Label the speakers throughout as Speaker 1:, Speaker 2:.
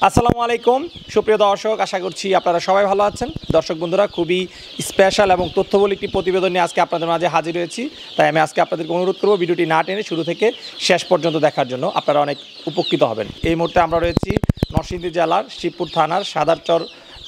Speaker 1: আসসালামু আলাইকুম সুপ্রিয় দর্শক, আশা করছি আপনারা সবাই ভালো আছেন। দর্শক বন্ধুরা, খুবই স্পেশাল এবং তথ্যবহুল একটি প্রতিবেদন নিয়ে আজকে আপনাদের মাঝে হাজির হয়েছি। তাই আমি আজকে আপনাদেরকে অনুরোধ করব ভিডিওটি না টেনে শুরু থেকে শেষ পর্যন্ত দেখার জন্য। আপনারা অনেক উপকৃত হবেন। এই মুহূর্তে আমরা রয়েছি নরসিংদী জেলার শিবপুর থানার সাদারচর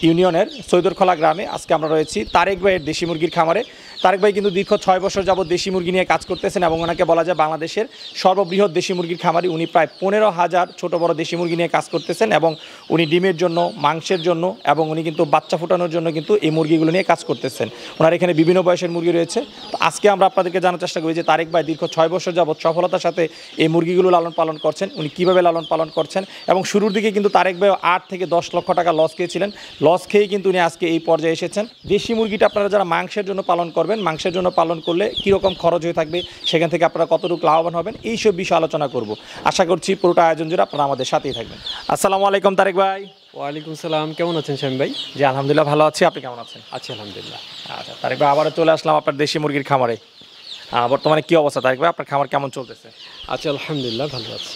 Speaker 1: ইউনিয়নের সৈদরখোলা গ্রামে। আজকে আমরা রয়েছি তারেক ভাইয়ের দেশি মুরগির খামারে। তারেক ভাই কিন্তু দীর্ঘ 6 বছর যাবৎ দেশি মুরগি নিয়ে কাজ করতেছেন এবং ওনাকে বলা যায় বাংলাদেশের সর্ববৃহৎ দেশি মুরগির খামারি। উনি প্রায় 15,000 ছোট বড় দেশি মুরগি নিয়ে কাজ করতেছেন এবং উনি ডিমের জন্য, মাংসের জন্য এবং উনি কিন্তু বাচ্চা ফোটানোর জন্য কিন্তু এই মুরগিগুলো নিয়ে কাজ করতেছেন। ওনার এখানে বিভিন্ন বয়সের মুরগি রয়েছে। তো আজকে আমরা আপনাদেরকে জানার চেষ্টা করি যে তারেক ভাই দীর্ঘ 6 বছর যাবৎ সফলতার সাথে এই মুরগিগুলো লালন পালন করছেন, উনি কীভাবে লালন পালন করছেন। এবং শুরুর দিকে কিন্তু তারেক ভাই 8 থেকে 10 লক্ষ টাকা লস খেয়েছিলেন। লস খেয়েই কিন্তু উনি আজকে এই পর্যায়ে এসেছেন। দেশি মুরগিটা আপনারা যারা মাংসের জন্য পালন করবেন, মাংসের জন্য পালন করলে কীরকম খরচ হয়ে থাকবে, সেখান থেকে আপনারা কতটুকু লাভবান হবেন, এইসব বিষয়ে আলোচনা করব। আশা করছি পুরোটা আয়োজন জুড়ে আপনারা আমাদের সাথেই থাকবেন। আসসালামু আলাইকুম তারেক ভাই।
Speaker 2: ওয়ালাইকুম সালাম, কেমন আছেন শামীম ভাই?
Speaker 1: জি আলহামদুলিল্লাহ ভালো আছি, আপনি কেমন আছেন?
Speaker 2: আছি আলহামদুলিল্লাহ।
Speaker 1: আচ্ছা তারেক ভাই, আবারও চলে আসলাম আপনার দেশি মুরগির খামারে। বর্তমানে কী অবস্থা তারেক ভাই, আপনার খামার কেমন চলতেছে?
Speaker 2: আছি আলহামদুলিল্লাহ, ভালো আছি।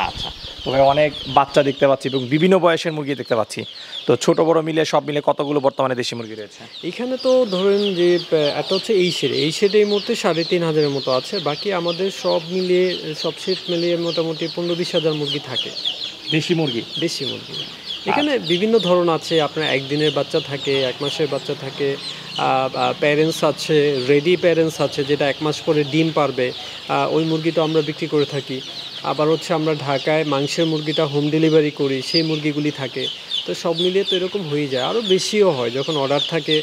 Speaker 1: আচ্ছা, তো ভাই অনেক বাচ্চা দেখতে পাচ্ছি এবং বিভিন্ন বয়সের মুরগি দেখতে পাচ্ছি। তো ছোট বড় মিলে সব মিলে কতগুলো বর্তমানে দেশি মুরগি রয়েছে?
Speaker 2: এখানে তো ধরেন যে এটা হচ্ছে এই শেডে এই মুহূর্তে 3,500-এর মতো আছে। বাকি আমাদের সব মিলিয়ে সব শেড মিলিয়ে মোটামুটি 15-20 হাজার মুরগি থাকে।
Speaker 1: দেশি মুরগি?
Speaker 2: দেশি মুরগি এখানে বিভিন্ন ধরন আছে। আপনার একদিনের বাচ্চা থাকে, 1 মাসের বাচ্চা থাকে, প্যারেন্টস আছে, রেডি প্যারেন্টস আছে যেটা 1 মাস পরে ডিম পারবে, ওই মুরগিটা আমরা বিক্রি করে থাকি। আবার হচ্ছে আমরা ঢাকায় মাংসের মুরগিটা হোম ডেলিভারি করি, সেই মুরগিগুলি থাকে। তো সব মিলিয়ে তো এরকম হয়ে যায়, আরও বেশিও হয় যখন অর্ডার থাকে।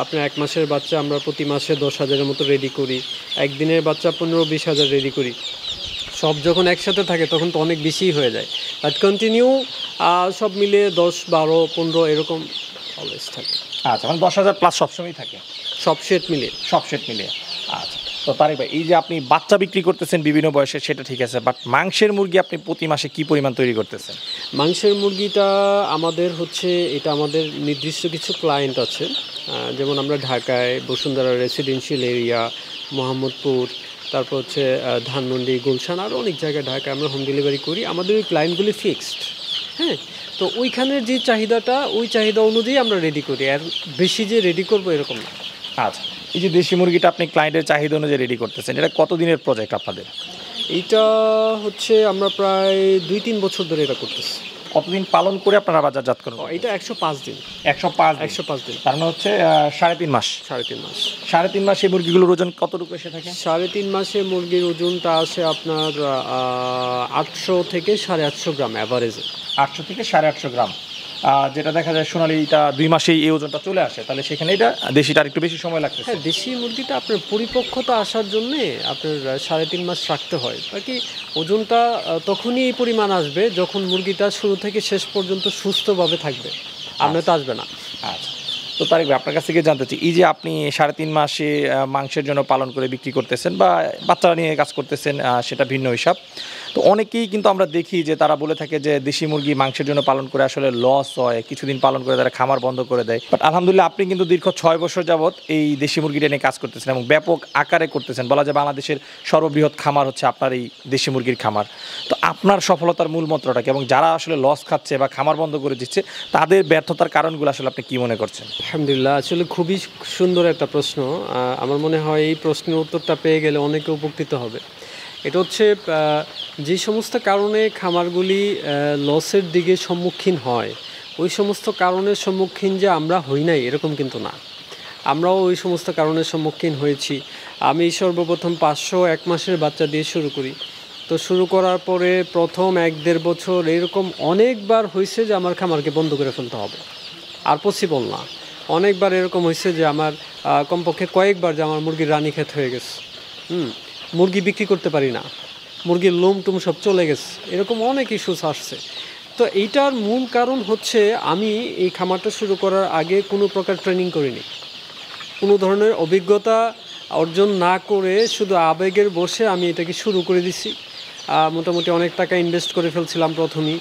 Speaker 2: আপনার 1 মাসের বাচ্চা আমরা প্রতি মাসে 10,000-এর মতো রেডি করি, একদিনের বাচ্চা 15-20 হাজার রেডি করি। সব যখন একসাথে থাকে তখন তো অনেক বেশিই হয়ে যায়। বাট কন্টিনিউ সব মিলিয়ে 10, 12, 15 এরকম অলওয়েজ থাকে।
Speaker 1: আচ্ছা, মানে 10,000 প্লাস সবসময় থাকে
Speaker 2: সব সেট মিলিয়ে।
Speaker 1: আচ্ছা, তো তারেক ভাই, এই যে আপনি বাচ্চা বিক্রি করতেছেন বিভিন্ন বয়সে, সেটা ঠিক আছে, বাট মাংসের মুরগি আপনি প্রতি মাসে কী পরিমাণ তৈরি করতেছেন?
Speaker 2: মাংসের মুরগিটা আমাদের হচ্ছে, এটা আমাদের নির্দিষ্ট কিছু ক্লায়েন্ট আছে। যেমন আমরা ঢাকায় বসুন্ধরা রেসিডেন্সিয়াল এরিয়া, মোহাম্মদপুর, তারপর হচ্ছে ধানমন্ডি, গুলশান, আরও অনেক জায়গায় ঢাকায় আমরা হোম ডেলিভারি করি। আমাদের ওই ক্লায়েন্টগুলি ফিক্সড, হ্যাঁ। তো ওইখানের যে চাহিদাটা, ওই চাহিদা অনুযায়ী আমরা রেডি করি, আর বেশি যে রেডি করবো এরকম না।
Speaker 1: আচ্ছা, এই যে দেশি মুরগিটা আপনি ক্লায়েন্টের চাহিদা অনুযায়ী রেডি করতেছেন, এটা কতদিনের প্রজেক্ট আপনাদের?
Speaker 2: এইটা হচ্ছে আমরা প্রায় 2-3 বছর ধরে এটা করতেছি।
Speaker 1: কতদিন পালন করে আপনারা বাজারজাত করেন?
Speaker 2: এটা 105 দিন।
Speaker 1: 105 দিন, কারণ হচ্ছে 3.5 মাস।
Speaker 2: 3.5 মাস।
Speaker 1: 3.5 মাসে মুরগিগুলোর ওজন কতটুকু এসে থাকে?
Speaker 2: 3.5 মাসে মুরগির ওজনটা আসে আপনার 800 থেকে 850 গ্রাম অ্যাভারেজে।
Speaker 1: 800 থেকে 850 গ্রাম, যেটা দেখা যায় সোনালিটা 2 মাসেই এই ওজনটা চলে আসে। তাহলে সেখানে এটা দেশিটা একটু বেশি সময় লাগছে।
Speaker 2: হ্যাঁ, দেশি মুরগিটা আপনার পরিপক্কতা আসার জন্যে আপনার 3.5 মাস রাখতে হয়। বাকি ওজনটা তখনই এই পরিমাণ আসবে যখন মুরগিটা শুরু থেকে শেষ পর্যন্ত সুস্থভাবে থাকবে, আপনার তো আসবে না।
Speaker 1: আচ্ছা, তো তারেক ভাই, আপনার কাছ থেকে জানতে চাই, এই যে আপনি 3.5 মাসে মাংসের জন্য পালন করে বিক্রি করতেছেন বা বাচ্চারা নিয়ে কাজ করতেছেন, সেটা ভিন্ন হিসাব। তো অনেকেই কিন্তু আমরা দেখি যে তারা বলে থাকে যে দেশি মুরগি মাংসের জন্য পালন করে আসলে লস হয়, কিছুদিন পালন করে তারা খামার বন্ধ করে দেয়। বাট আলহামদুলিল্লাহ আপনি কিন্তু দীর্ঘ 6 বছর যাবৎ এই দেশি মুরগিটা নিয়ে কাজ করতেছেন এবং ব্যাপক আকারে করতেছেন। বলা যায় বাংলাদেশের সর্ববৃহৎ খামার হচ্ছে আপনার এই দেশি মুরগির খামার। তো আপনার সফলতার মূল মন্ত্রটা কি, এবং যারা আসলে লস খাচ্ছে বা খামার বন্ধ করে দিচ্ছে তাদের ব্যর্থতার কারণগুলো আসলে আপনি কী মনে করছেন?
Speaker 2: আলহামদুলিল্লাহ, আসলে খুবই সুন্দর একটা প্রশ্ন। আমার মনে হয় এই প্রশ্নের উত্তরটা পেয়ে গেলে অনেকে উপকৃত হবে। এটা হচ্ছে যে সমস্ত কারণে খামারগুলি লসের দিকে সম্মুখীন হয়, ওই সমস্ত কারণের সম্মুখীন যে আমরা হই নাই এরকম কিন্তু না, আমরাও ওই সমস্ত কারণের সম্মুখীন হয়েছি। আমি সর্বপ্রথম 500 1 মাসের বাচ্চা দিয়ে শুরু করি। তো শুরু করার পরে প্রথম 1-1.5 বছর এরকম অনেকবার হয়েছে যে আমার খামারকে বন্ধ করে ফেলতে হবে, আর পসিবল না। অনেকবার এরকম হয়েছে যে আমার কমপক্ষে কয়েকবার যে আমার মুরগির রানীক্ষেত হয়ে গেছে, মুরগি বিক্রি করতে পারি না, মুরগির লোম টুম সব চলে গেছে, এরকম অনেক ইস্যুস আসছে। তো এইটার মূল কারণ হচ্ছে আমি এই খামারটা শুরু করার আগে কোনো প্রকার ট্রেনিং করিনি, কোনো ধরনের অভিজ্ঞতা অর্জন না করে শুধু আবেগের বসে আমি এটাকে শুরু করে দিছি। মোটামুটি অনেক টাকা ইনভেস্ট করে ফেলছিলাম প্রথমেই।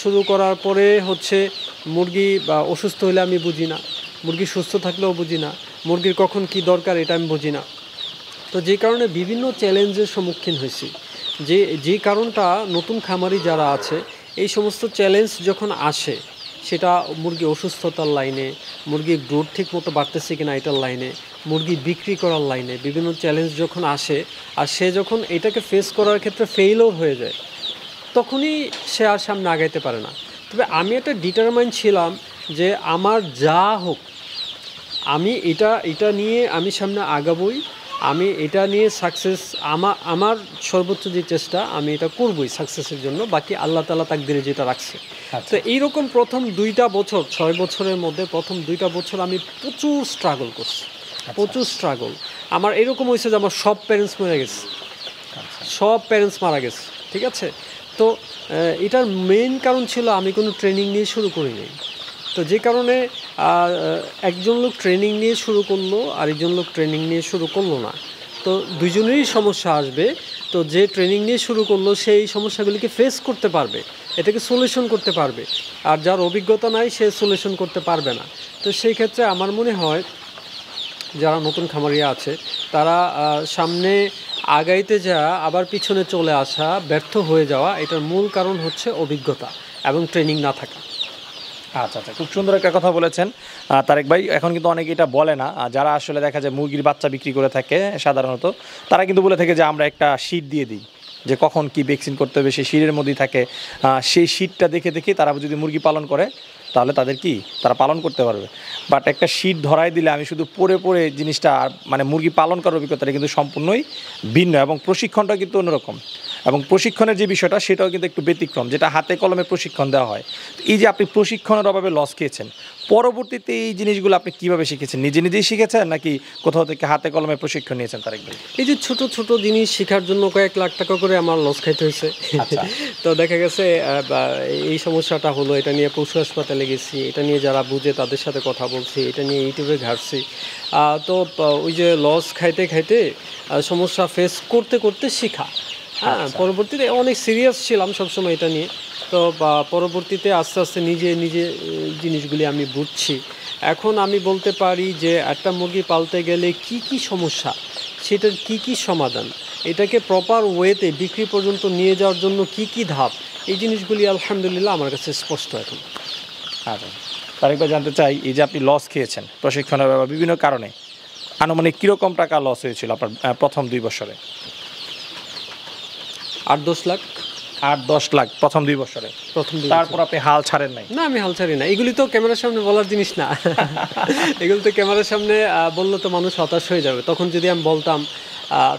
Speaker 2: শুরু করার পরে হচ্ছে মুরগি অসুস্থ হলে আমি বুঝি না, মুরগি সুস্থ থাকলেও বুঝি না, মুরগির কখন কি দরকার এটা আমি বুঝি না। তো যে কারণে বিভিন্ন চ্যালেঞ্জের সম্মুখীন হয়েছি, যে কারণটা নতুন খামারি যারা আছে এই সমস্ত চ্যালেঞ্জ যখন আসে, সেটা মুরগি অসুস্থতার লাইনে, মুরগির গ্রোথ ঠিক মতো বাড়তেছে কিনা এটার লাইনে, মুরগি বিক্রি করার লাইনে বিভিন্ন চ্যালেঞ্জ যখন আসে, আর সে যখন এটাকে ফেস করার ক্ষেত্রে ফেইলও হয়ে যায়, তখনই সে আর সামনে আগাইতে পারে না। তবে আমি একটা ডিটারমাইন্ড ছিলাম যে আমার যা হোক আমি এটা নিয়ে আমি সামনে আগাবই, আমি এটা নিয়ে সাকসেস আমার সর্বোচ্চ যে চেষ্টা আমি এটা করবই সাকসেসের জন্য, বাকি আল্লাহ তাআলা তাকদিরে যেটা রাখছে। তো এইরকম প্রথম 2টা বছর, 6 বছরের মধ্যে প্রথম 2টা বছর আমি প্রচুর স্ট্রাগল করছি, প্রচুর স্ট্রাগল। আমার এরকম হয়েছে যে আমার সব প্যারেন্টস মারা গেছে, সব প্যারেন্টস মারা গেছে, ঠিক আছে। তো এটার মেইন কারণ ছিল আমি কোনো ট্রেনিং নিয়ে শুরু করিনি। তো যে কারণে একজন লোক ট্রেনিং নিয়ে শুরু করলো, আরেকজন লোক ট্রেনিং নিয়ে শুরু করলো না, তো দুজনেরই সমস্যা আসবে। তো যে ট্রেনিং নিয়ে শুরু করলো সেই সমস্যাগুলিকে ফেস করতে পারবে, এটাকে সলিউশন করতে পারবে, আর যার অভিজ্ঞতা নাই সে সলিউশন করতে পারবে না। তো সেই ক্ষেত্রে আমার মনে হয় যারা নতুন খামারিয়া আছে তারা সামনে আগাইতে যাওয়া আবার পিছনে চলে আসা, ব্যর্থ হয়ে যাওয়া, এটার মূল কারণ হচ্ছে অভিজ্ঞতা এবং ট্রেনিং না থাকা।
Speaker 1: আচ্ছা, খুব সুন্দর একটা কথা বলেছেন তারেক ভাই। এখন কিন্তু অনেকে এটা বলে না, যারা আসলে দেখা যায় মুরগির বাচ্চা বিক্রি করে থাকে সাধারণত, তারা কিন্তু বলে থাকে যে আমরা একটা শীট দিয়ে দিই, যে কখন কি ভ্যাকসিন করতে হবে সেই শীটের মধ্যেই থাকে। সেই শীটটা দেখে তারা যদি মুরগি পালন করে তাহলে তারা পালন করতে পারবে। বাট একটা শীট ধরাই দিলে আমি শুধু পড়ে জিনিসটা, মানে মুরগি পালন করার অভিজ্ঞতাটা কিন্তু সম্পূর্ণই ভিন্ন, এবং প্রশিক্ষণটা কিন্তু অন্যরকম, এবং প্রশিক্ষণের যে বিষয়টা সেটাও কিন্তু একটু ব্যতিক্রম, যেটা হাতে কলমে প্রশিক্ষণ দেওয়া হয়। এই যে আপনি প্রশিক্ষণের অভাবে লস খেয়েছেন, পরবর্তীতে এই জিনিসগুলো আপনি কীভাবে শিখেছেন? নিজেই শিখেছেন নাকি কোথাও থেকে হাতে কলমে প্রশিক্ষণ নিয়েছেন তারেক ভাই?
Speaker 2: এই যে ছোট ছোট জিনিস শেখার জন্য কয়েক লাখ টাকা করে আমার লস খাইতে হয়েছে। তো দেখা গেছে এই সমস্যাটা হলো, এটা নিয়ে পশু হাসপাতালে গেছি, এটা নিয়ে যারা বুঝে তাদের সাথে কথা বলছি, এটা নিয়ে ইউটিউবে ঘাটছি। তো ওই যে লস খাইতে সমস্যা ফেস করতে শেখা। হ্যাঁ, পরবর্তীতে অনেক সিরিয়াস ছিলাম সবসময় এটা নিয়ে। তো পরবর্তীতে আস্তে আস্তে নিজে জিনিসগুলি আমি বুঝছি। এখন আমি বলতে পারি যে একটা মুরগি পালতে গেলে কি সমস্যা, সেটার কি সমাধান, এটাকে প্রপার ওয়েতে বিক্রি পর্যন্ত নিয়ে যাওয়ার জন্য কি ধাপ, এই জিনিসগুলি আলহামদুলিল্লাহ আমার কাছে স্পষ্ট এখন।
Speaker 1: আচ্ছা তারেক ভাই, জানতে চাই এই যে আপনি লস খেয়েছেন প্রশিক্ষণের ব্যাপারে বিভিন্ন কারণে, আনুমানিক কীরকম টাকা লস হয়েছিল আপনার প্রথম 2 বছরে?
Speaker 2: 8-10 লাখ।
Speaker 1: 8-10 লাখ প্রথম 2 বছরে? তারপর আপনি হাল ছাড়েন নাই?
Speaker 2: না, আমি হাল ছাড়ি না। এগুলি তো ক্যামেরার সামনে বলার জিনিস না। এগুলো তো ক্যামেরার সামনে বললে তো মানুষ হতাশ হয়ে যাবে। তখন যদি আমি বলতাম,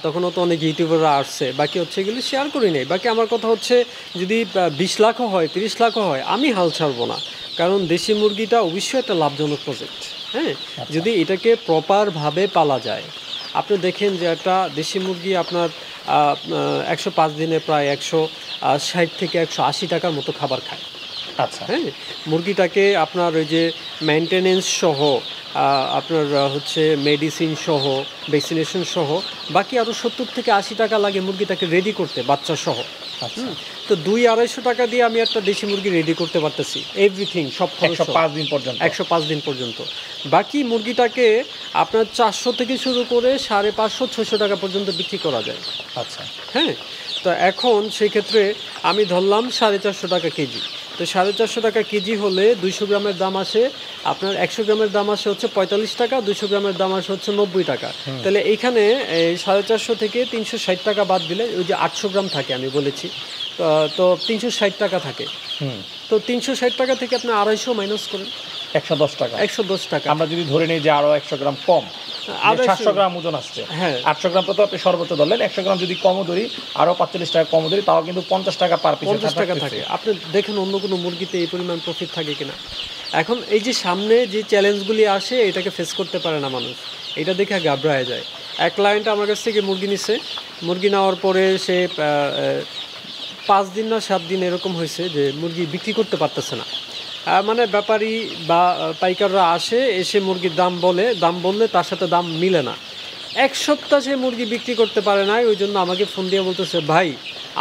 Speaker 2: তখনও তো অনেক ইউটিউবাররা আসছে, বাকি হচ্ছে এগুলি শেয়ার করি নাই। বাকি আমার কথা হচ্ছে যদি 20 লাখও হয়, 30 লাখও হয়, আমি হাল ছাড়বো না। কারণ দেশি মুরগিটা অবশ্যই একটা লাভজনক প্রজেক্ট। হ্যাঁ, যদি এটাকে প্রপারভাবে পালা যায়। আপনি দেখেন যে একটা দেশি মুরগি আপনার 105 দিনে প্রায় 160 থেকে 180 টাকার মতো খাবার খায়।
Speaker 1: আচ্ছা,
Speaker 2: হ্যাঁ, মুরগিটাকে আপনার ওই যে মেনটেনেন্স সহ, আপনার হচ্ছে মেডিসিন সহ, ভ্যাকসিনেশন সহ, বাকি আরও 70 থেকে 80 টাকা লাগে মুরগিটাকে রেডি করতে, বাচ্চা সহ। তো 200-250 টাকা দিয়ে আমি একটা দেশি মুরগি রেডি করতে পারতেছি, এভরিথিং, সব
Speaker 1: 105 দিন পর্যন্ত।
Speaker 2: 105 দিন পর্যন্ত। বাকি মুরগিটাকে আপনার 400 থেকে শুরু করে 550-600 টাকা পর্যন্ত বিক্রি করা যায়।
Speaker 1: আচ্ছা,
Speaker 2: হ্যাঁ, তো এখন সেই ক্ষেত্রে আমি ধরলাম 450 টাকা কেজি। তো 450 টাকা কেজি হলে 200 গ্রামের দাম আসে আপনার, 100 গ্রামের দাম আসে হচ্ছে 45 টাকা, 200 গ্রামের দাম আসে হচ্ছে 90 টাকা। তাহলে এইখানে 450 থেকে 360 টাকা বাদ দিলে ওই যে 800 গ্রাম থাকে আমি বলেছি, তো 360 টাকা থাকে। তো 360 টাকা থেকে আপনি 250 মাইনাস করেন,
Speaker 1: 110 টাকা।
Speaker 2: 110 টাকা।
Speaker 1: আমরা যদি ধরে নিই যে আরও 100 গ্রাম কম, 700 গ্রাম ওজন আসছে।
Speaker 2: হ্যাঁ,
Speaker 1: 800 গ্রাম তো আপনি সর্বোচ্চ ধরলেন, 100 গ্রাম যদি কমও ধরি, আরও 45 টাকা কমও ধরি, তাও কিন্তু 50 টাকা পার পিস
Speaker 2: 50 টাকা থাকে। আপনি দেখেন অন্য কোনো মুরগিতে এই পরিমাণ প্রফিট থাকে কিনা। এখন এই যে সামনে যে চ্যালেঞ্জগুলি আসে, এটাকে ফেস করতে পারে না মানুষ, এটা দেখে ঘাবড়ায় যায়। এক ক্লায়েন্ট আমার কাছ থেকে মুরগি নিছে, মুরগি নেওয়ার পরে সে 5 দিন না 7 দিন এরকম হয়েছে যে মুরগি বিক্রি করতে পারতেছে না। মানে ব্যাপারী বা পাইকাররা এসে মুরগির দাম বললে তার সাথে দাম মিলে না। 1 সপ্তাহ সে মুরগি বিক্রি করতে পারে না। ওই জন্য আমাকে ফোন দিয়ে বলতেছে, ভাই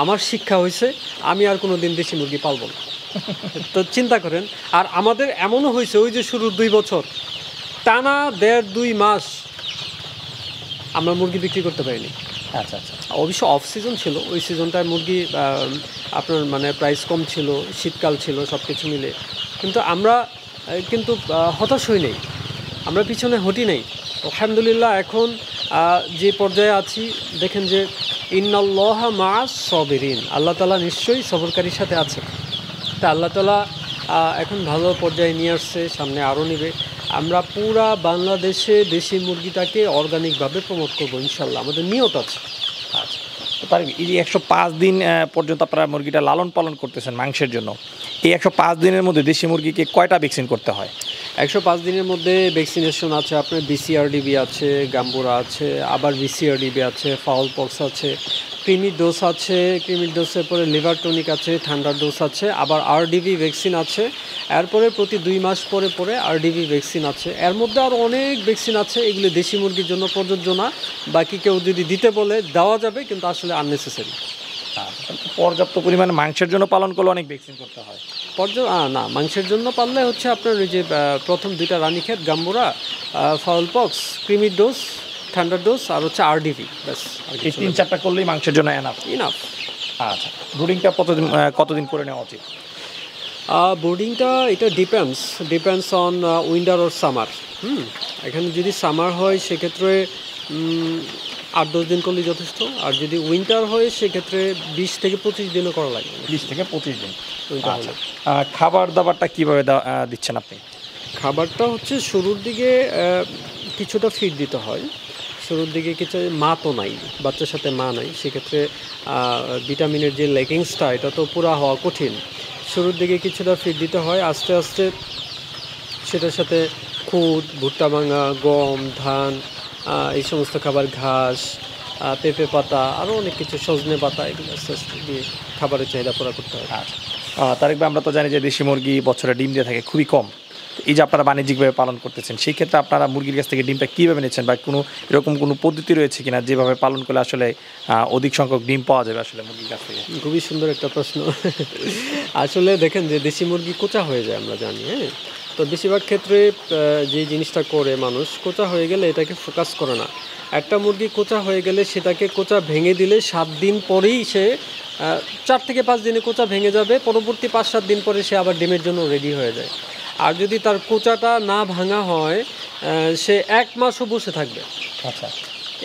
Speaker 2: আমার শিক্ষা হয়েছে, আমি আর কোনো দিন দেশি মুরগি পালব না। তো চিন্তা করেন। আর আমাদের এমনও হয়েছে, ওই যে শুরুর 2 বছর টানা 1.5-2 মাস আমরা মুরগি বিক্রি করতে পারিনি।
Speaker 1: আচ্ছা আচ্ছা।
Speaker 2: অবশ্য অফ সিজন ছিল, ওই সিজনটায় মুরগি আপনার মানে প্রাইস কম ছিল, শীতকাল ছিল, সব কিছু মিলে। কিন্তু আমরা কিন্তু হতাশ হই নাই, আমরা পিছনে হটি নাই। আলহামদুলিল্লাহ এখন যে পর্যায়ে আছি, দেখেন যে ইন্নাল্লাহা মা'আস সাবিরিন, আল্লাহ তাআলা নিশ্চয়ই সবরকারীর সাথে আছে। তা আল্লাহ তাআলা এখন ভালো পর্যায়ে নিয়ে আসছে, সামনে আরও নেবে। আমরা পুরা বাংলাদেশে দেশি মুরগিটাকে অর্গানিকভাবে প্রমোট করবো ইনশাল্লাহ, আমাদের নিয়ত আছে।
Speaker 1: আচ্ছা, তো তার এই যে 105 দিন পর্যন্ত আপনারা মুরগিটা লালন পালন করতেছেন মাংসের জন্য, এই 105 দিনের মধ্যে দেশি মুরগিকে কয়টা ভ্যাকসিন করতে হয়?
Speaker 2: 105 দিনের মধ্যে ভ্যাকসিনেশন আছে আপনার, বিসিআরডিবি আছে, গাম্বুরা আছে, আবার বিসিআরডিবি আছে, ফাউল পক্স আছে, ক্রিমির ডোজ আছে, ক্রিমির ডোজের পরে লিভার টনিক আছে, ঠান্ডার ডোজ আছে, আবার আরডিবি ভ্যাকসিন আছে। এরপরে প্রতি 2 মাস পরে পরে আরডিবি ভ্যাকসিন আছে। এর মধ্যে আরও অনেক ভ্যাকসিন আছে, এগুলো দেশি মুরগির জন্য প্রযোজ্য না। বাকি কেউ যদি দিতে বলে দেওয়া যাবে, কিন্তু আসলে আননেসেসারি।
Speaker 1: পর্যাপ্ত পরিমাণে মাংসের জন্য পালন করলে অনেক ভ্যাকসিন করতে হয়।
Speaker 2: না, মাংসের জন্য পারলে হচ্ছে আপনার ওই যে প্রথম 2টা রানীক্ষেত, গাম্বুরা, ফাউল পক্স, ক্রিমির ডোজ, ঠান্ডার ডোজ, আর হচ্ছে আরডিবি, ব্যাস।
Speaker 1: এই 3-4টা করলেই মাংসের জন্য এনাফ। আচ্ছা, ব্রুডিংটা কতদিন করে নেওয়া উচিত?
Speaker 2: বোর্ডিংটা এটা depends on winter or summer. এখানে যদি সামার হয় সেক্ষেত্রে 8-10 দিন করলেই যথেষ্ট। আর যদি উইন্টার হয় সেক্ষেত্রে 20 থেকে 25 দিনও করা লাগে।
Speaker 1: 20 থেকে 25 দিন
Speaker 2: উইন্টার হলে।
Speaker 1: খাবার দাবারটা কীভাবে দিচ্ছেন আপনি?
Speaker 2: খাবারটা হচ্ছে শুরুর দিকে কিছুটা ফিড দিতে হয়। শুরুর দিকে কিছু মা তো নাই, বাচ্চার সাথে মা নাই, সেক্ষেত্রে ভিটামিনের যে লেগিংসটা এটা তো পুরা হওয়া কঠিন। শুরুর দিকে কিছুটা ফিড দিতে হয়, আস্তে আস্তে সেটার সাথে খুদ, ভুট্টা ভাঙা, গম, ধান, এই সমস্ত খাবার, ঘাস, পেঁপে পাতা, আরও অনেক কিছু, সজনে পাতা, এগুলো আস্তে আস্তে দিয়ে খাবারের চাহিদা পুরা করতে হয়।
Speaker 1: তারেক ভাই, আমরা তো জানি যে দেশি মুরগি বছরে ডিম দিয়ে থাকে খুবই কম। এই যে আপনারা বাণিজ্যিকভাবে পালন করতেছেন, সেই ক্ষেত্রে আপনারা মুরগির কাছ থেকে ডিমটা কীভাবে নিচ্ছেন, বা এরকম কোনো পদ্ধতি রয়েছে কিনা যেভাবে পালন করলে আসলে অধিক সংখ্যক ডিম পাওয়া যাবে আসলে মুরগির কাছ থেকে?
Speaker 2: খুবই সুন্দর একটা প্রশ্ন। আসলে দেখেন যে দেশি মুরগি কোচা হয়ে যায়, আমরা জানি। হ্যাঁ, তো বেশিরভাগ ক্ষেত্রে যে জিনিসটা করে মানুষ, কোচা হয়ে গেলে এটাকে ফোকাস করে না। একটা মুরগি কোচা হয়ে গেলে সেটাকে কোচা ভেঙে দিলে 7 দিন পরেই সে 4 থেকে 5 দিনে কোচা ভেঙে যাবে, পরবর্তী 5-7 দিন পরে সে আবার ডিমের জন্য রেডি হয়ে যায়। আর যদি তার কোচাটা না ভাঙা হয়, সে 1 মাসও বসে থাকবে।
Speaker 1: আচ্ছা,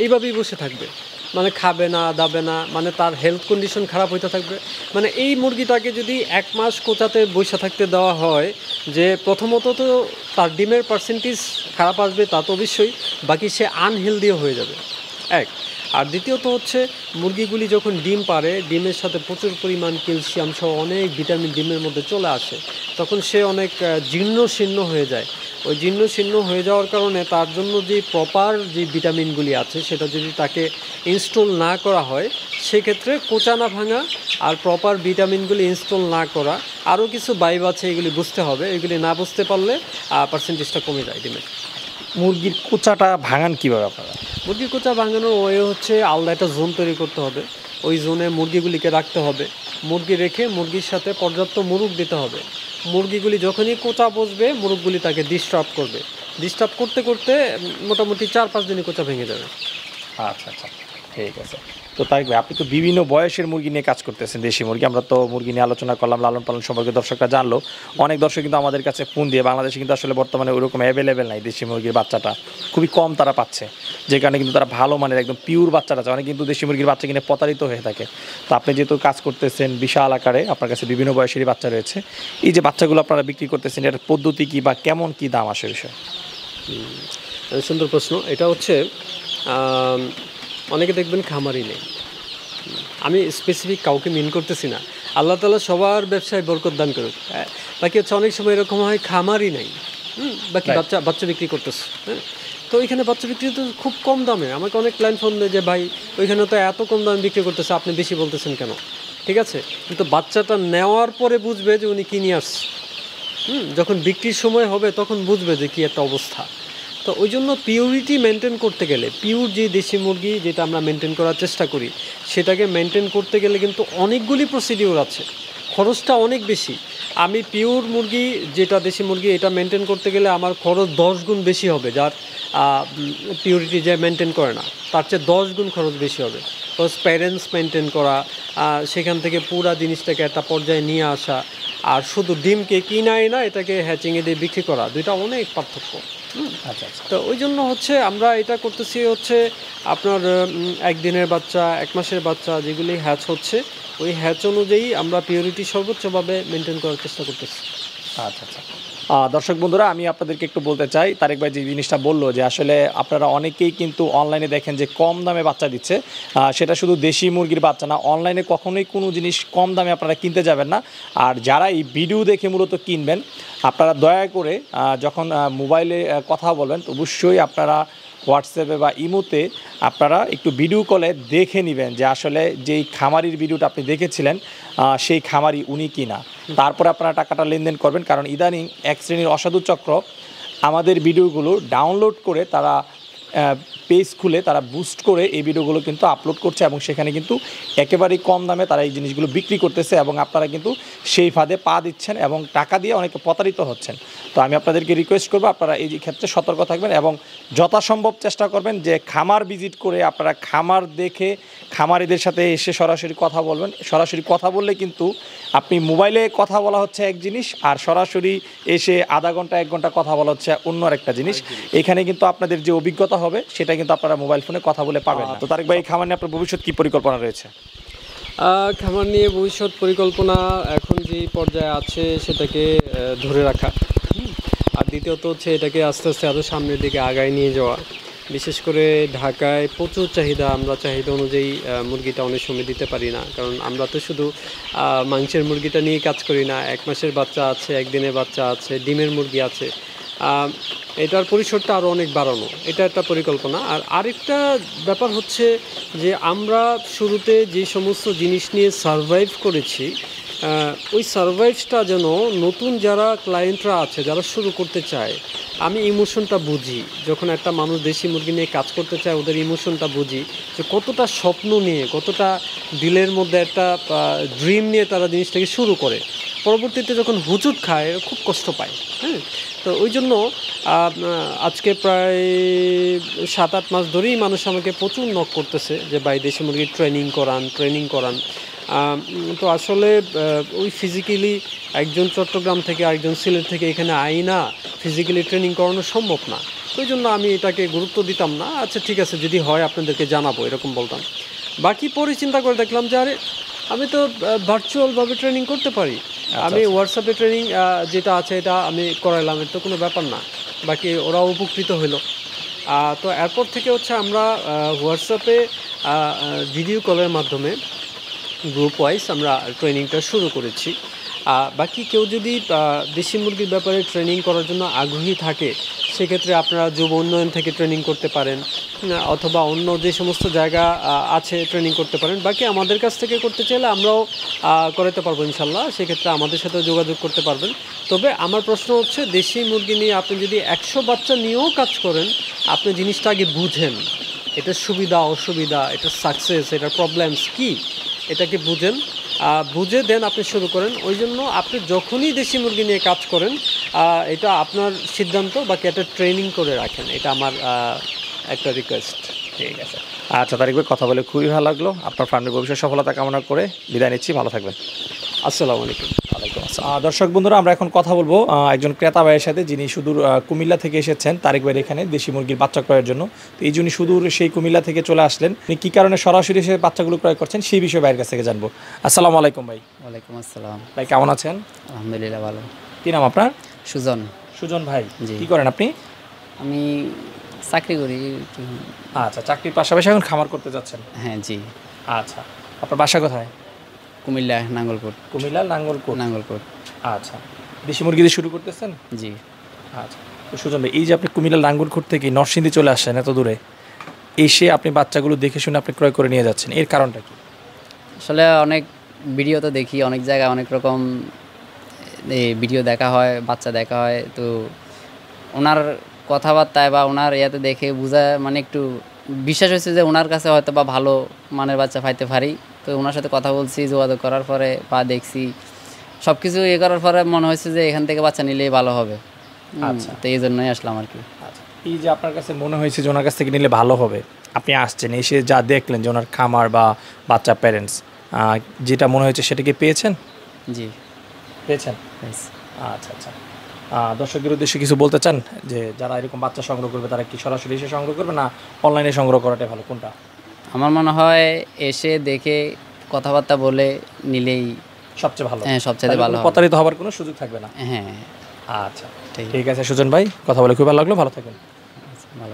Speaker 2: এইভাবেই বসে থাকবে, মানে খাবে না, দাবে না, মানে তার হেলথ কন্ডিশন খারাপ হইতে থাকবে। মানে এই মুরগিটাকে যদি 1 মাস কোচাতে বসে থাকতে দেওয়া হয়, যে প্রথমত তো তার ডিমের পার্সেন্টেজ খারাপ আসবে, তা তো অবশ্যই, বাকি সে আনহেলদিও হয়ে যাবে। এক, আর দ্বিতীয়ত হচ্ছে মুরগিগুলি যখন ডিম পারে, ডিমের সাথে প্রচুর পরিমাণ ক্যালসিয়াম সহ অনেক ভিটামিন ডিমের মধ্যে চলে আসে, তখন সে অনেক জীর্ণ শীর্ণ হয়ে যায়। ওই জীর্ণ শীর্ণ হয়ে যাওয়ার কারণে তার জন্য যে প্রপার যে ভিটামিনগুলি আছে সেটা যদি তাকে ইনস্টল না করা হয়, সেক্ষেত্রে কোচা না ভাঙা আর প্রপার ভিটামিনগুলি ইনস্টল না করা, আরও কিছু বাইব আছে, এগুলি বুঝতে হবে। এগুলি না বুঝতে পারলে পার্সেন্টেজটা কমে যায় ডিমের।
Speaker 1: মুরগির কোচাটা ভাঙান কীভাবে আপনারা?
Speaker 2: মুরগির কোচা ভাঙানোর ওয়ে হচ্ছে আলাদা একটা জোন তৈরি করতে হবে, ওই জোনে মুরগিগুলিকে রাখতে হবে, মুরগি রেখে মুরগির সাথে পর্যাপ্ত মুরগ দিতে হবে। মুরগিগুলি যখনই কোচা বসবে, মুরগগুলি তাকে ডিস্টার্ব করবে, ডিস্টার্ব করতে করতে মোটামুটি 4-5 দিনে কোচা ভেঙে যাবে।
Speaker 1: আচ্ছা আচ্ছা, ঠিক আছে। তো তাই আপনি তো বিভিন্ন বয়সের মুরগি নিয়ে কাজ করতেছেন, দেশি মুরগি। আমরা তো মুরগি নিয়ে আলোচনা করলাম, লালন পালন সম্পর্কে দর্শকরা জানলো। অনেক দর্শক কিন্তু আমাদের কাছে ফোন দিয়ে, বাংলাদেশে কিন্তু আসলে বর্তমানে ওইরকম অ্যাভেলেবেল নাই, দেশি মুরগির বাচ্চাটা খুবই কম তারা পাচ্ছে, যে কারণে কিন্তু তারা ভালো মানের একদম পিওর বাচ্চাটা চায়। অনেক কিন্তু দেশি মুরগির বাচ্চা কিনে প্রতারিত হয়ে থাকে। তো আপনি যেহেতু কাজ করতেছেন বিশাল আকারে, আপনার কাছে বিভিন্ন বয়সেরই বাচ্চা রয়েছে, এই যে বাচ্চাগুলো আপনারা বিক্রি করতেছেন, এর পদ্ধতি কী বা কেমন কী দাম আসে বিষয়?
Speaker 2: সুন্দর প্রশ্ন। এটা হচ্ছে অনেকে দেখবেন খামারই নেই। আমি স্পেসিফিক কাউকে মিন করতেছি না, আল্লাহ তাআলা সবার ব্যবসায় বরকত দান করুক। বাকি হচ্ছে অনেক সময় এরকম হয় খামারই নাই, বাকি বাচ্চা বিক্রি করতেছে। হ্যাঁ, তো ওইখানে বাচ্চা বিক্রি তো খুব কম দামে। আমাকে অনেক ক্লায়েন্ট ফোন দেয় যে ভাই ওইখানে তো এত কম দামে বিক্রি করতেছে, আপনি বেশি বলতেছেন কেন? ঠিক আছে, কিন্তু বাচ্চাটা নেওয়ার পরে বুঝবে যে উনি কিনে আসছে। যখন বিক্রির সময় হবে তখন বুঝবে যে কী একটা অবস্থা। তো ওই জন্য পিউরিটি মেনটেন করতে গেলে, পিওর যে দেশি মুরগি যেটা আমরা মেনটেন করার চেষ্টা করি, সেটাকে মেনটেন করতে গেলে কিন্তু অনেকগুলি প্রসিডিওর আছে। খরচটা অনেক বেশি। আমি পিওর মুরগি যেটা দেশি মুরগি এটা মেনটেন করতে গেলে আমার খরচ 10 গুণ বেশি হবে, যার পিউরিটি যে মেনটেন করে না তার চেয়ে 10 গুণ খরচ বেশি হবে। প্লাস প্যারেন্টস মেনটেন করা, সেখান থেকে পুরা জিনিসটাকে একটা পর্যায়ে নিয়ে আসা, আর শুধু ডিমকে কিনাই না এটাকে হ্যাচিংয়ে দিয়ে বিক্রি করা, দুইটা অনেক পার্থক্য।
Speaker 1: আচ্ছা আচ্ছা।
Speaker 2: তো ওই জন্য হচ্ছে আমরা এটা করতেছি হচ্ছে আপনার একদিনের বাচ্চা, 1 মাসের বাচ্চা যেগুলি হ্যাচ হচ্ছে ওই হ্যাচ অনুযায়ী আমরা পিউরিটি সর্বোচ্চভাবে মেনটেন করার চেষ্টা করতেছি।
Speaker 1: আচ্ছা আচ্ছা। দর্শক বন্ধুরা, আমি আপনাদেরকে একটু বলতে চাই, তারেক ভাই যে জিনিসটা বললো যে আসলে আপনারা অনেকেই কিন্তু অনলাইনে দেখেন যে কম দামে বাচ্চা দিচ্ছে, সেটা শুধু দেশি মুরগির বাচ্চা না, অনলাইনে কখনোই কোনো জিনিস কম দামে আপনারা কিনতে যাবেন না। আর যারা এই ভিডিও দেখে মূলত কিনবেন, আপনারা দয়া করে যখন মোবাইলে কথা বলবেন অবশ্যই আপনারা হোয়াটসঅ্যাপে বা ইমোতে আপনারা একটু ভিডিও কলে দেখে নেবেন যে আসলে যেই খামারির ভিডিওটা আপনি দেখেছিলেন সেই খামারি উনি কিনা, তারপরে আপনারা টাকাটা লেনদেন করবেন। কারণ ইদানিং এক শ্রেণীর অসাধু চক্র আমাদের ভিডিওগুলো ডাউনলোড করে তারা পেজ খুলে তারা বুস্ট করে এই ভিডিওগুলো কিন্তু আপলোড করছে এবং সেখানে কিন্তু একেবারেই কম দামে তারা এই জিনিসগুলো বিক্রি করতেছে এবং আপনারা কিন্তু সেই ফাঁদে পা দিচ্ছেন এবং টাকা দিয়ে অনেকে প্রতারিত হচ্ছেন। তো আমি আপনাদেরকে রিকোয়েস্ট করবো আপনারা এই ক্ষেত্রে সতর্ক থাকবেন এবং যথাসম্ভব চেষ্টা করবেন যে খামার ভিজিট করে আপনারা খামার দেখে খামারিদের সাথে এসে সরাসরি কথা বলবেন। সরাসরি কথা বললে কিন্তু আপনি মোবাইলে কথা বলা হচ্ছে এক জিনিস, আর সরাসরি এসে আধা ঘন্টা 1 ঘন্টা কথা বলা হচ্ছে অন্য আরেকটা জিনিস। এখানে কিন্তু আপনাদের যে অভিজ্ঞতা হবে সেটা কিন্তু আপনারা মোবাইল ফোনে কথা বলে পাবেন না। তো তারেক ভাই, খামার নিয়ে আপনার ভবিষ্যৎ কী পরিকল্পনা রয়েছে?
Speaker 2: খামার নিয়ে ভবিষ্যৎ পরিকল্পনা এখন যে পর্যায়ে আছে সেটাকে ধরে রাখা, আর দ্বিতীয়ত হচ্ছে এটাকে আস্তে আস্তে আরও সামনের দিকে আগায় নিয়ে যাওয়া। বিশেষ করে ঢাকায় প্রচুর চাহিদা, আমরা চাহিদা অনুযায়ী মুরগিটা অনেক সময় দিতে পারি না, কারণ আমরা তো শুধু মাংসের মুরগিটা নিয়ে কাজ করি না, 1 মাসের বাচ্চা আছে, 1 দিনের বাচ্চা আছে, ডিমের মুরগি আছে। এটার পরিসরটা আরও অনেক বাড়ানো, এটা একটা পরিকল্পনা। আর আরেকটা ব্যাপার হচ্ছে যে আমরা শুরুতে যে সমস্ত জিনিস নিয়ে সারভাইভ করেছি ওই সারভাইভটা যেন নতুন যারা ক্লায়েন্টরা আছে যারা শুরু করতে চায়, আমি ইমোশনটা বুঝি। যখন একটা মানুষ দেশি মুরগি নিয়ে কাজ করতে চায় ওদের ইমোশনটা বুঝি, যে কতটা স্বপ্ন নিয়ে, কতটা দিলের মধ্যে একটা ড্রিম নিয়ে তারা জিনিসটাকে শুরু করে, পরবর্তীতে যখন হুজুট খায় খুব কষ্ট পায়। হ্যাঁ, তো ওই জন্য আজকে প্রায় 7-8 মাস ধরেই মানুষ আমাকে প্রচুর নক করতেছে যে ভাই দেশি মুরগির ট্রেনিং করান। তো আসলে ওই ফিজিক্যালি একজন চট্টগ্রাম থেকে আরেকজন সিলেট থেকে এখানে আইনা ফিজিক্যালি ট্রেনিং করানো সম্ভব না, ওই জন্য আমি এটাকে গুরুত্ব দিতাম না। আচ্ছা ঠিক আছে, যদি হয় আপনাদেরকে জানাবো, এরকম বলতাম। বাকি পরে চিন্তা করে দেখলাম যে আরে আমি তো ভার্চুয়ালভাবে ট্রেনিং করতে পারি, আমি হোয়াটসঅ্যাপে ট্রেনিং যেটা আছে এটা আমি করাইলাম, এটা তো কোনো ব্যাপার না, বাকি ওরাও উপকৃত হলো। তো এরপর থেকে হচ্ছে আমরা হোয়াটসঅ্যাপে ভিডিও কলের মাধ্যমে গ্রুপ ওয়াইজ আমরা ট্রেনিংটা শুরু করেছি। বাকি কেউ যদি দেশি মুরগির ব্যাপারে ট্রেনিং করার জন্য আগ্রহী থাকে সেক্ষেত্রে আপনারা যুব উন্নয়ন থেকে ট্রেনিং করতে পারেন, অথবা অন্য যে সমস্ত জায়গা আছে ট্রেনিং করতে পারেন। বাকি আমাদের কাছ থেকে করতে চাইলে আমরাও করাতে পারবো ইনশাল্লাহ, সেক্ষেত্রে আমাদের সাথে যোগাযোগ করতে পারবেন। তবে আমার প্রশ্ন হচ্ছে দেশি মুরগি নিয়ে আপনি যদি 100 বাচ্চা নিয়েও কাজ করেন, আপনি জিনিসটা আগে বুঝেন, এটার সুবিধা অসুবিধা, এটার সাকসেস, এটার প্রবলেমস কী, এটাকে বুঝেন, বুঝে দেন আপনি শুরু করেন। ওই জন্য আপনি যখনই দেশি মুরগি নিয়ে কাজ করেন এটা আপনার সিদ্ধান্ত, বাকি একটা ট্রেনিং করে রাখেন, এটা আমার একটা রিকোয়েস্ট।
Speaker 1: ঠিক আছে, আচ্ছা তারেক ভাই, কথা বলে খুবই ভালো লাগলো। আপনার ফার্মের ভবিষ্যৎ সফলতা কামনা করে বিদায় নিচ্ছি, ভালো থাকবেন।
Speaker 2: আসসালামু আলাইকুম।
Speaker 1: দর্শক বন্ধুরা, আমরা এখন কথা বলবো একজন ক্রেতা ভাইয়ের সাথে, যিনি সুদূর কুমিল্লা থেকে এসেছেন তারেক ভাইয়ের এখানে দেশি মুরগির বাচ্চা ক্রয়ের জন্য। তো এই জন্য সুদূর সেই কুমিল্লা থেকে চলে আসলেন, উনি কী কারণে সরাসরি এসে বাচ্চাগুলো ক্রয় করছেন সেই বিষয়ে ভাইয়ের কাছ থেকে জানবো। আসসালামু আলাইকুম ভাই।
Speaker 3: ওয়ালাইকুম আসসালাম।
Speaker 1: ভাই কেমন আছেন?
Speaker 3: আলহামদুলিল্লাহ ভালো।
Speaker 1: কী নাম আপনার?
Speaker 3: সুজন।
Speaker 1: সুজন ভাই,
Speaker 3: জি।
Speaker 1: কী করেন আপনি?
Speaker 3: আমি চাকরি করি।
Speaker 1: আচ্ছা, চাকরির পাশাপাশি এখন খামার করতে যাচ্ছেন?
Speaker 3: হ্যাঁ জি।
Speaker 1: আচ্ছা, আপনার বাসা কোথায়?
Speaker 3: কুমিল্লা নাঙ্গলকোট।
Speaker 1: কুমিল্লা
Speaker 3: নাঙ্গলকোট।
Speaker 1: আচ্ছা, দেশি মুরগি দিয়ে শুরু করতেছেন?
Speaker 3: জি।
Speaker 1: আচ্ছা, তো সুজন ভাই, এই যে আপনি কুমিল্লা নাঙ্গলকোট থেকে নরসিংদী চলে আসছেন এত দূরে, এসে আপনি বাচ্চাগুলো দেখে শুনে আপনি ক্রয় করে নিয়ে যাচ্ছেন, এর কারণটা কি?
Speaker 3: আসলে অনেক ভিডিও তো দেখি, অনেক জায়গায় অনেক রকম ভিডিও দেখা হয়, বাচ্চা দেখা হয়, তো ওনার কথাবার্তায় বা ওনার ইয়াতে দেখে বোঝা মানে একটু বিশ্বাস হয়েছে যে ওনার কাছে হয়তো বা ভালো মানের বাচ্চা পাইতে পারি। তো ওনার সাথে কথা বলছি, যোগাযোগ করার পরে বা দেখছি সব কিছু ইয়ে করার পরে মনে হয়েছে যে এখান থেকে বাচ্চা নিলেই ভালো হবে।
Speaker 1: আচ্ছা।
Speaker 3: তো এই জন্যই আসলাম আর কি।
Speaker 1: আচ্ছা, এই যে আপনার কাছে মনে হয়েছে যে ওনার কাছ থেকে নিলে ভালো হবে, আপনি আসছেন এসে যা দেখলেন যে ওনার খামার বা বাচ্চা প্যারেন্টস, যেটা মনে হয়েছে সেটা কি পেয়েছেন?
Speaker 3: জি,
Speaker 1: পেয়েছেন।
Speaker 3: বেশ।
Speaker 1: আচ্ছা আচ্ছা, দর্শকদের উদ্দেশ্যে কিছু বলতে চান যে যারা এরকম বাচ্চা সংগ্রহ করবে তারা কি সরাসরি এসে সংগ্রহ করবে না অনলাইনে সংগ্রহ করাটাই ভালো, কোনটা?
Speaker 3: আমার মনে হয় এসে দেখে কথাবার্তা বলে নিলেই
Speaker 1: সবচেয়ে ভালো?
Speaker 3: হ্যাঁ, সবচেয়ে
Speaker 1: তাহলে
Speaker 3: ভালো
Speaker 1: কোনো
Speaker 3: হবে।
Speaker 1: প্রতারিত হওয়ার কোনো সুযোগ থাকবে না।
Speaker 3: হ্যাঁ,
Speaker 1: আচ্ছা,
Speaker 3: ঠিক
Speaker 1: ঠিক আছে সুজন ভাই, কথা বলে খুব ভালো লাগলো, ভালো থাকবেন।
Speaker 3: ভালো।